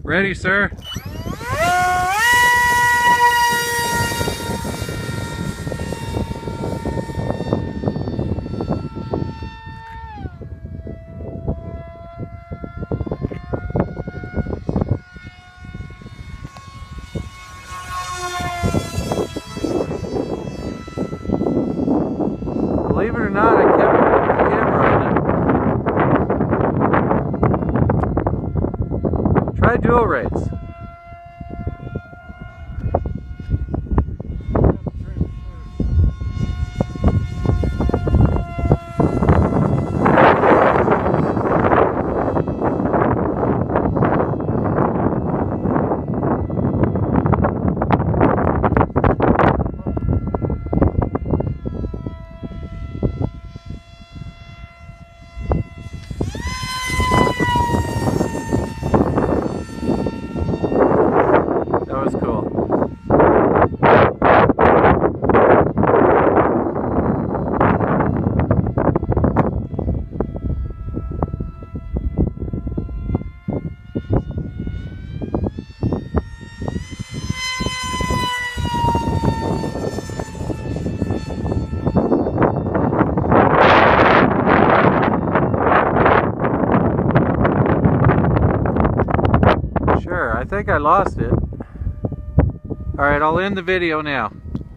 Ready, sir? Believe it or not, I kept the camera on it. Try dual rates. That was cool. Sure, I think I lost it. Alright, I'll end the video now.